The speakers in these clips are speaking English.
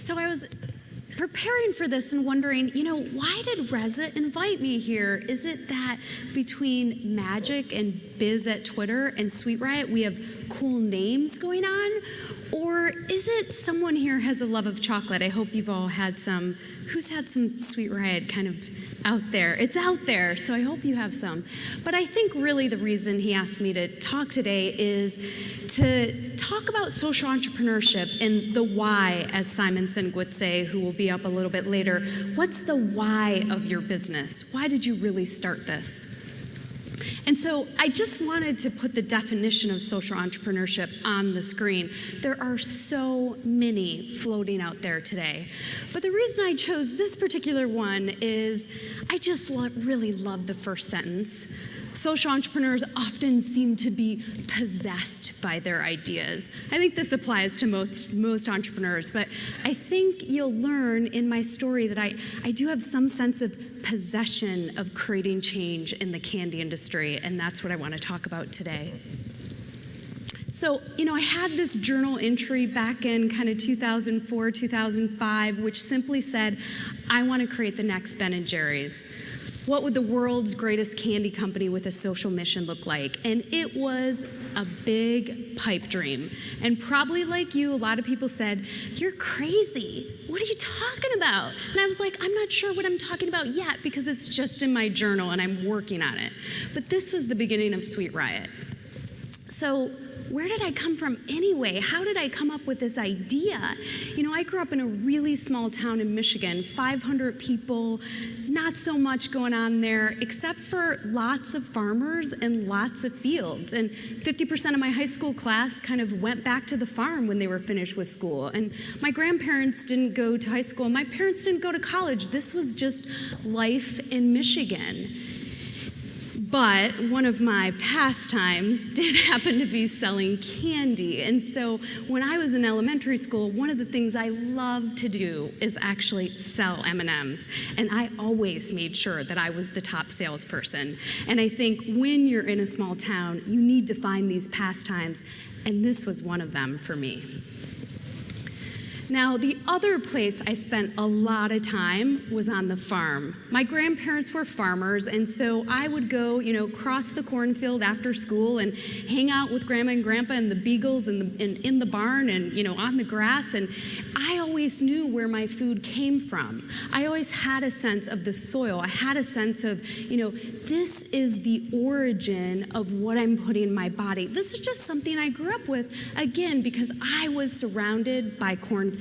So I was preparing for this and wondering, why did Reza invite me here? Is it that between Magic and Biz at Twitter and Sweet Riot, we have cool names going on? Or is it someone here has a love of chocolate? I hope you've all had some. Who's had some Sweet Riot kind of out there? It's out there, so I hope you have some. But I think really the reason he asked me to talk today is to talk about social entrepreneurship and the why, as Simon Sinek would say, who will be up a little bit later. What's the why of your business? Why did you really start this? And so I just wanted to put the definition of social entrepreneurship on the screen. There are so many floating out there today. But the reason I chose this particular one is I just really love the first sentence. Social entrepreneurs often seem to be possessed by their ideas. I think this applies to most entrepreneurs, but I think you'll learn in my story that I do have some sense of possession of creating change in the candy industry, and that's what I want to talk about today. So, I had this journal entry back in kind of 2004, 2005, which simply said, I want to create the next Ben & Jerry's. What would the world's greatest candy company with a social mission look like? And it was a big pipe dream. And probably like you, a lot of people said, you're crazy. What are you talking about? And I was like, I'm not sure what I'm talking about yet because it's just in my journal and I'm working on it. But this was the beginning of Sweet Riot. So where did I come from anyway? How did I come up with this idea? I grew up in a really small town in Michigan, 500 people, not so much going on there, except for lots of farmers and lots of fields. And 50% of my high school class kind of went back to the farm when they were finished with school. And my grandparents didn't go to high school. My parents didn't go to college. This was just life in Michigan. But one of my pastimes did happen to be selling candy. And so when I was in elementary school, one of the things I loved to do is actually sell M&Ms. And I always made sure that I was the top salesperson. And I think when you're in a small town, you need to find these pastimes. And this was one of them for me. Now, the other place I spent a lot of time was on the farm. My grandparents were farmers, and so I would go, cross the cornfield after school and hang out with Grandma and Grandpa and the beagles in the barn and, on the grass. And I always knew where my food came from. I always had a sense of the soil. I had a sense of, this is the origin of what I'm putting in my body. This is just something I grew up with, again, because I was surrounded by cornfields.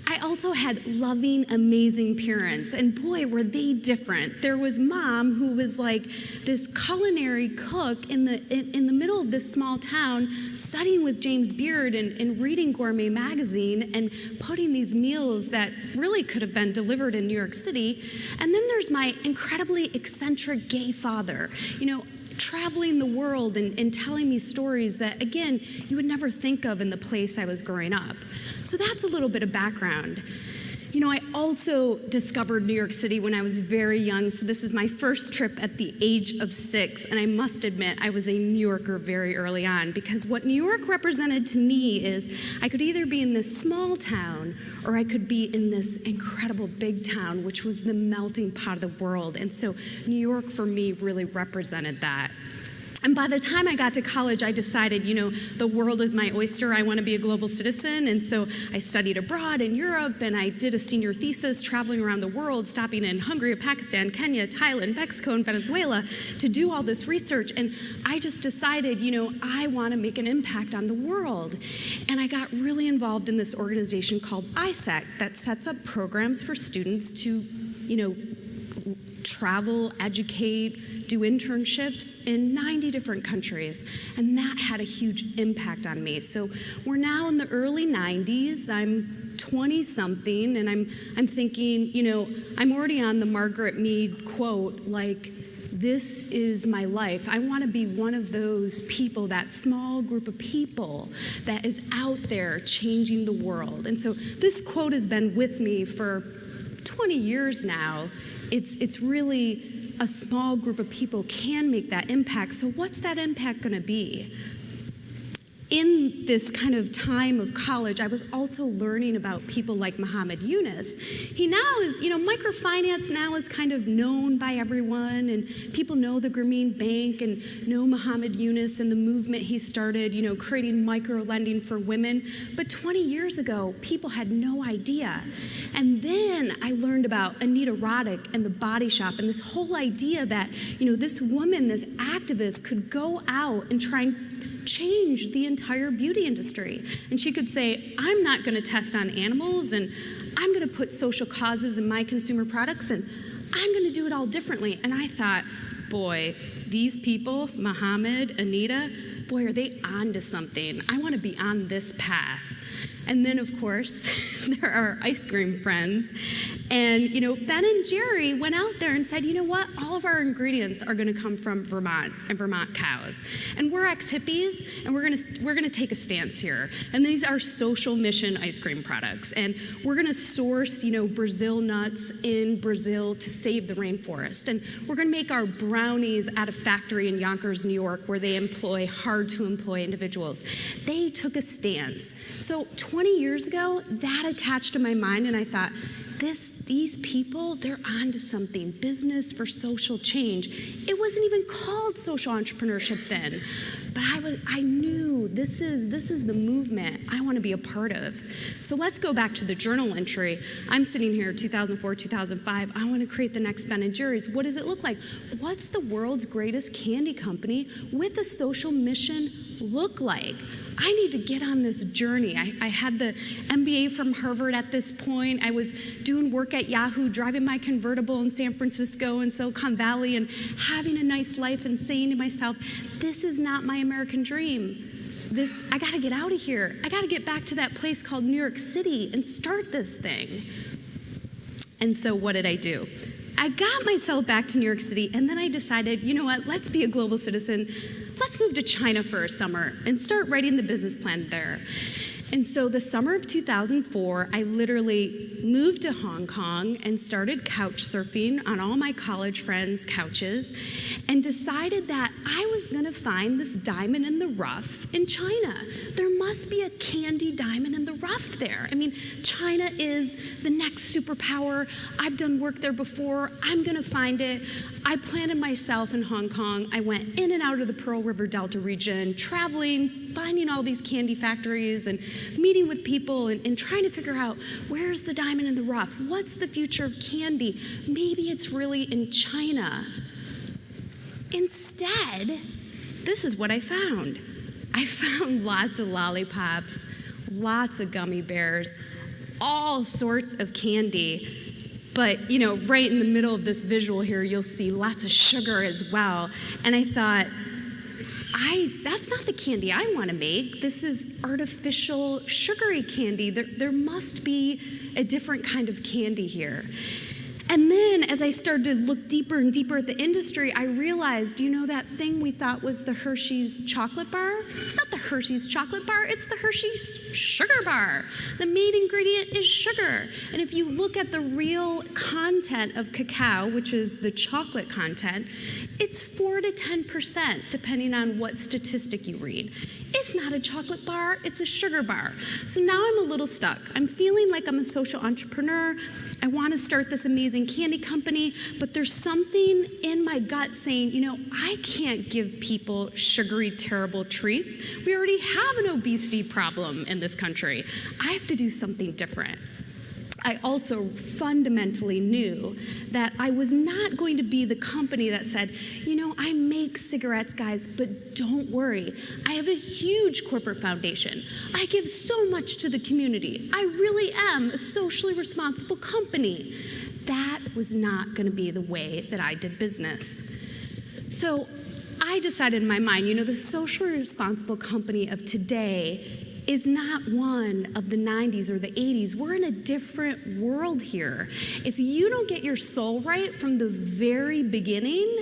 I also had loving, amazing parents, and boy, were they different. There was Mom, who was like this culinary cook in the middle of this small town, studying with James Beard and reading Gourmet magazine and putting these meals that really could have been delivered in New York City. And then there's my incredibly eccentric gay father, traveling the world and telling me stories that, again, you would never think of in the place I was growing up. So that's a little bit of background. I also discovered New York City when I was very young, so this is my first trip at the age of 6, and I must admit I was a New Yorker very early on, because what New York represented to me is I could either be in this small town or I could be in this incredible big town, which was the melting pot of the world, and so New York for me really represented that. And by the time I got to college, I decided, the world is my oyster. I want to be a global citizen. And so I studied abroad in Europe, and I did a senior thesis traveling around the world, stopping in Hungary, Pakistan, Kenya, Thailand, Mexico, and Venezuela to do all this research. And I just decided, I want to make an impact on the world. And I got really involved in this organization called ISEC that sets up programs for students to, travel, educate, do internships in 90 different countries, and that had a huge impact on me. So we're now in the early 90s, I'm 20-something, and I'm thinking, I'm already on the Margaret Mead quote, like, this is my life. I want to be one of those people, that small group of people that is out there changing the world. And so this quote has been with me for 20 years now. It's really a small group of people can make that impact. So what's that impact going to be? in this kind of time of college, I was also learning about people like Muhammad Yunus. He now is, microfinance now is kind of known by everyone, and people know the Grameen Bank and know Muhammad Yunus and the movement he started, creating micro lending for women. But 20 years ago, people had no idea. And then I learned about Anita Roddick and the Body Shop and this whole idea that, this woman, this activist could go out and try and change the entire beauty industry. And she could say, I'm not going to test on animals, and I'm going to put social causes in my consumer products, and I'm going to do it all differently. And I thought, boy, these people, Muhammad, Anita, boy, are they on to something. I want to be on this path. And then, of course, there are ice cream friends. And, Ben and Jerry went out there and said, you know what? All of our ingredients are going to come from Vermont and Vermont cows. And we're ex-hippies, and we're going to take a stance here. And these are social mission ice cream products. And we're going to source, Brazil nuts in Brazil to save the rainforest. And we're going to make our brownies at a factory in Yonkers, New York, where they employ hard-to-employ individuals. They took a stance. So 20 years ago, that attached to my mind, and I thought, these people, they're onto something. Business for social change. It wasn't even called social entrepreneurship then, but I knew this is the movement I want to be a part of. So let's go back to the journal entry. I'm sitting here 2004, 2005. I want to create the next Ben & Jerry's. What does it look like? What's the world's greatest candy company with a social mission look like? I need to get on this journey. I had the MBA from Harvard at this point. I was doing work at Yahoo, driving my convertible in San Francisco and Silicon Valley and having a nice life and saying to myself, this is not my American dream. I got to get out of here. I got to get back to that place called New York City and start this thing. And so what did I do? I got myself back to New York City, and then I decided, you know what, let's be a global citizen. Let's move to China for a summer and start writing the business plan there. And so the summer of 2004, I literally moved to Hong Kong and started couch surfing on all my college friends' couches and decided that I was going to find this diamond in the rough in China. There must be a candy diamond in the rough there. I mean, China is the next superpower. I've done work there before. I'm going to find it. I planted myself in Hong Kong. I went in and out of the Pearl River Delta region, traveling, finding all these candy factories and meeting with people and trying to figure out, where's the diamond in the rough? What's the future of candy? Maybe it's really in China. Instead, this is what I found. I found lots of lollipops, lots of gummy bears, all sorts of candy. But, right in the middle of this visual here, you'll see lots of sugar as well. And I thought, that's not the candy I want to make. This is artificial sugary candy. There must be a different kind of candy here. And then as I started to look deeper and deeper at the industry, I realized, that thing we thought was the Hershey's chocolate bar? It's not the Hershey's chocolate bar, it's the Hershey's sugar bar. The main ingredient is sugar. And if you look at the real content of cacao, which is the chocolate content, it's 4 to 10%, depending on what statistic you read. It's not a chocolate bar, it's a sugar bar. So now I'm a little stuck. I'm feeling like I'm a social entrepreneur. I want to start this amazing candy company, but there's something in my gut saying, I can't give people sugary, terrible treats. We already have an obesity problem in this country. I have to do something different. I also fundamentally knew that I was not going to be the company that said, I make cigarettes, guys, but don't worry. I have a huge corporate foundation. I give so much to the community. I really am a socially responsible company. That was not going to be the way that I did business. So I decided in my mind, the socially responsible company of today is not one of the 90s or the 80s. We're in a different world here. If you don't get your soul right from the very beginning,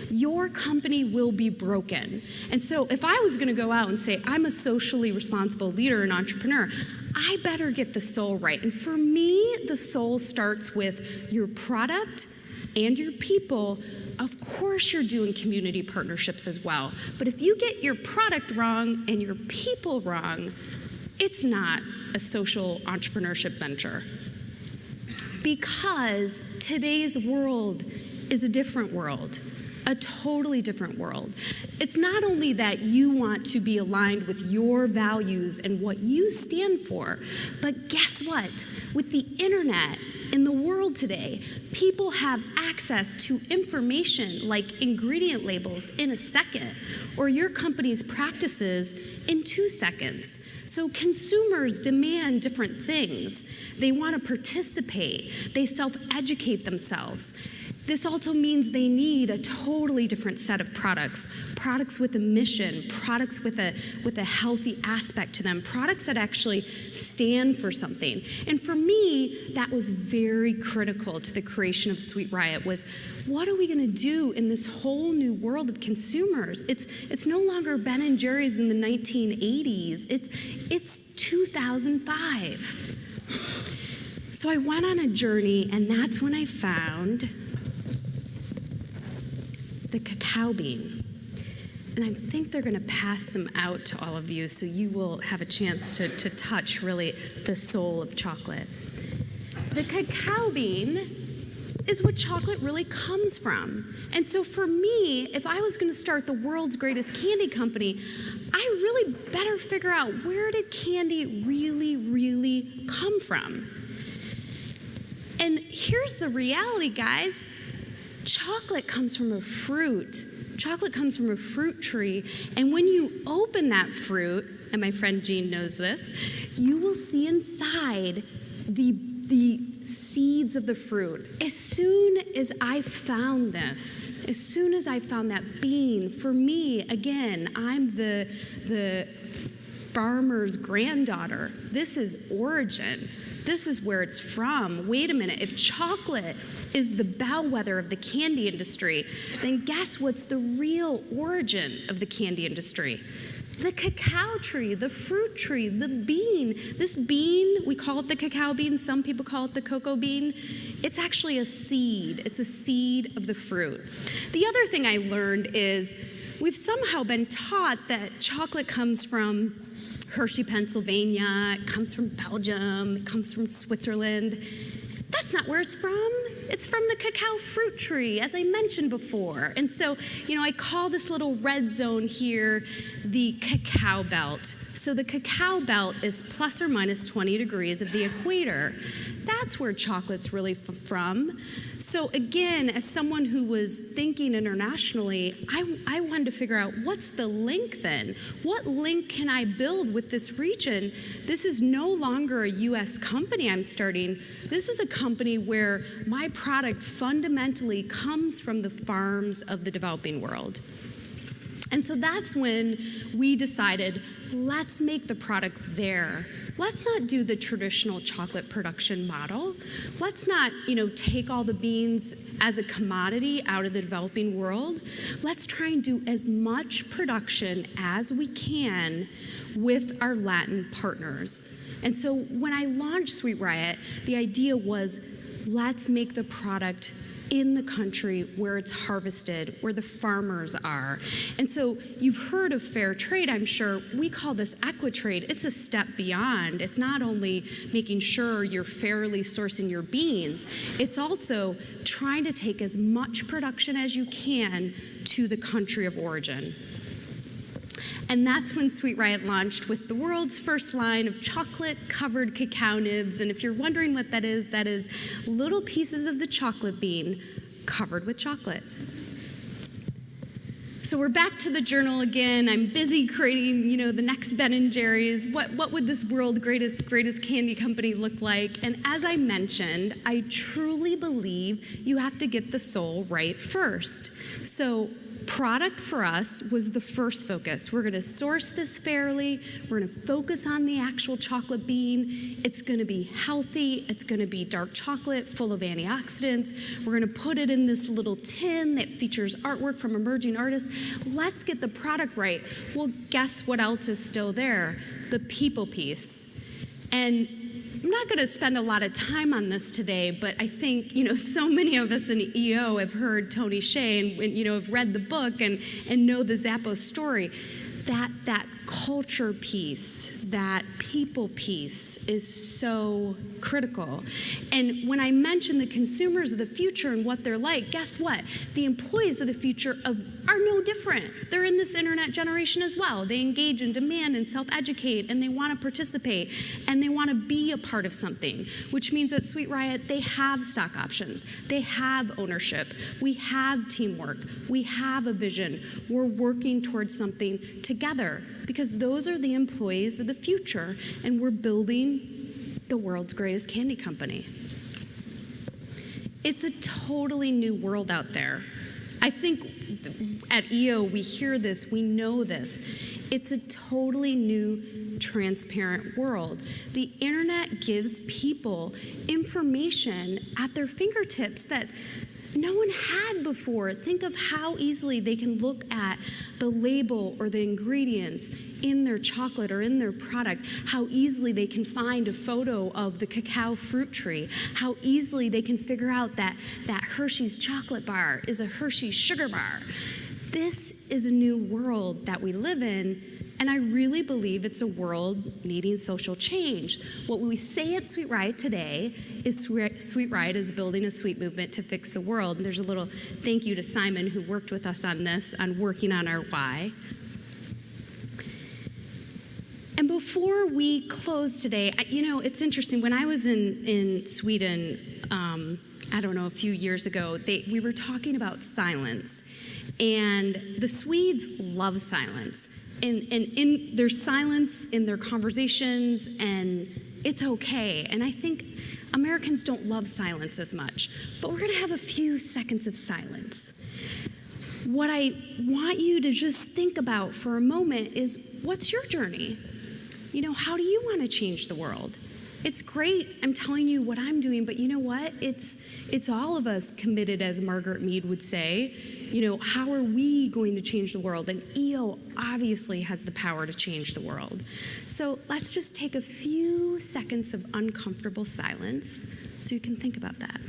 your company will be broken. And so if I was going to go out and say, I'm a socially responsible leader and entrepreneur, I better get the soul right. And for me, the soul starts with your product and your people of course you're doing community partnerships as well. But if you get your product wrong and your people wrong, it's not a social entrepreneurship venture. Because today's world is a different world, a totally different world. It's not only that you want to be aligned with your values and what you stand for, but guess what? With the internet in the world today, people have access to information like ingredient labels in a second, or your company's practices in 2 seconds. So consumers demand different things. They want to participate. They self-educate themselves. This also means they need a totally different set of products with a mission, products with a healthy aspect to them, products that actually stand for something. And for me, that was very critical to the creation of Sweet Riot was, what are we going to do in this whole new world of consumers? It's no longer Ben & Jerry's in the 1980s. It's 2005. So I went on a journey, and that's when I found the cacao bean. And I think they're going to pass some out to all of you so you will have a chance to touch really the soul of chocolate. The cacao bean is what chocolate really comes from. And so for me, if I was going to start the world's greatest candy company, I really better figure out, where did candy really, really come from? And here's the reality, guys. Chocolate comes from a fruit. Chocolate comes from a fruit tree. And when you open that fruit, and my friend Jean knows this, you will see inside the seeds of the fruit. As soon as I found this, as soon as I found that bean, for me, again, I'm the farmer's granddaughter. This is origin. This is where it's from. Wait a minute, if chocolate is the bellwether of the candy industry, then guess what's the real origin of the candy industry? The cacao tree, the fruit tree, the bean. This bean, we call it the cacao bean, some people call it the cocoa bean. It's actually a seed. It's a seed of the fruit. The other thing I learned is we've somehow been taught that chocolate comes from Hershey, Pennsylvania, it comes from Belgium, it comes from Switzerland. That's not where it's from. It's from the cacao fruit tree, as I mentioned before. And so, I call this little red zone here the cacao belt. So the cacao belt is plus or minus 20 degrees of the equator. That's where chocolate's really from. So again, as someone who was thinking internationally, I wanted to figure out, what's the link then? What link can I build with this region? This is no longer a US company I'm starting. This is a company where my product fundamentally comes from the farms of the developing world. And so that's when we decided, let's make the product there. Let's not do the traditional chocolate production model. Let's not, take all the beans as a commodity out of the developing world. Let's try and do as much production as we can with our Latin partners. And so when I launched Sweet Riot, the idea was, let's make the product in the country where it's harvested, where the farmers are. And so you've heard of fair trade, I'm sure. We call this equitrade. It's a step beyond. It's not only making sure you're fairly sourcing your beans, it's also trying to take as much production as you can to the country of origin. And that's when Sweet Riot launched with the world's first line of chocolate-covered cacao nibs. And if you're wondering what that is little pieces of the chocolate bean covered with chocolate. So we're back to the journal again. I'm busy creating, the next Ben & Jerry's. What would this world's greatest candy company look like? And as I mentioned, I truly believe you have to get the soul right first. So product for us was the first focus. We're going to source this fairly. We're going to focus on the actual chocolate bean. It's going to be healthy. It's going to be dark chocolate full of antioxidants. We're going to put it in this little tin that features artwork from emerging artists. Let's get the product right. Well, guess what else is still there? The people piece. And I'm not going to spend a lot of time on this today, but I think, so many of us in EO have heard Tony Hsieh and have read the book and know the Zappos story. That culture piece, that people piece is so critical. And when I mention the consumers of the future and what they're like, guess what? The employees of the future are no different. They're in this internet generation as well. They engage and demand and self-educate, and they want to participate, and they want to be a part of something, which means at Sweet Riot, they have stock options. They have ownership. We have teamwork. We have a vision. We're working towards something together because those are the employees of the future, and we're building the world's greatest candy company. It's a totally new world out there. I think at EO, we hear this, we know this. It's a totally new, transparent world. The internet gives people information at their fingertips that no one had before. Think of how easily they can look at the label or the ingredients in their chocolate or in their product, how easily they can find a photo of the cacao fruit tree, how easily they can figure out that Hershey's chocolate bar is a Hershey's sugar bar. This is a new world that we live in, and I really believe it's a world needing social change. What we say at Sweet Riot today is Sweet Riot is building a sweet movement to fix the world. And there's a little thank you to Simon, who worked with us on this, on working on our why. And before we close today, it's interesting. When I was in Sweden, I don't know, a few years ago, we were talking about silence. And the Swedes love silence. And there's silence in their conversations, and it's okay. And I think Americans don't love silence as much, but we're gonna have a few seconds of silence. What I want you to just think about for a moment is, what's your journey? How do you want to change the world? It's great, I'm telling you what I'm doing, but you know what? It's all of us committed, as Margaret Mead would say. How are we going to change the world? And EO obviously has the power to change the world. So let's just take a few seconds of uncomfortable silence so you can think about that.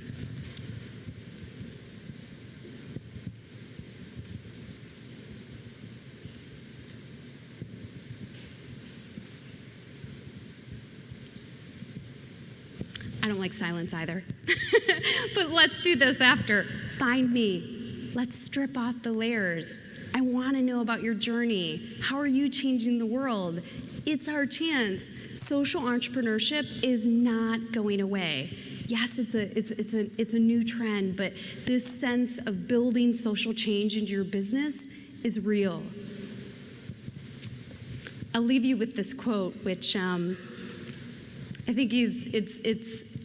I don't like silence either. But let's do this after. Find me. Let's strip off the layers. I want to know about your journey. How are you changing the world? It's our chance. Social entrepreneurship is not going away. Yes, it's a new trend, but this sense of building social change into your business is real. I'll leave you with this quote, which I think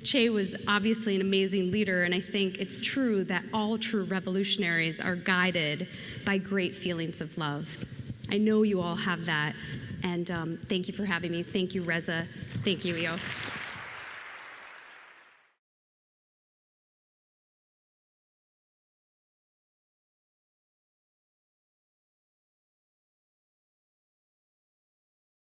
Che was obviously an amazing leader, and I think it's true that all true revolutionaries are guided by great feelings of love. I know you all have that, and thank you for having me. Thank you, Reza. Thank you, EO.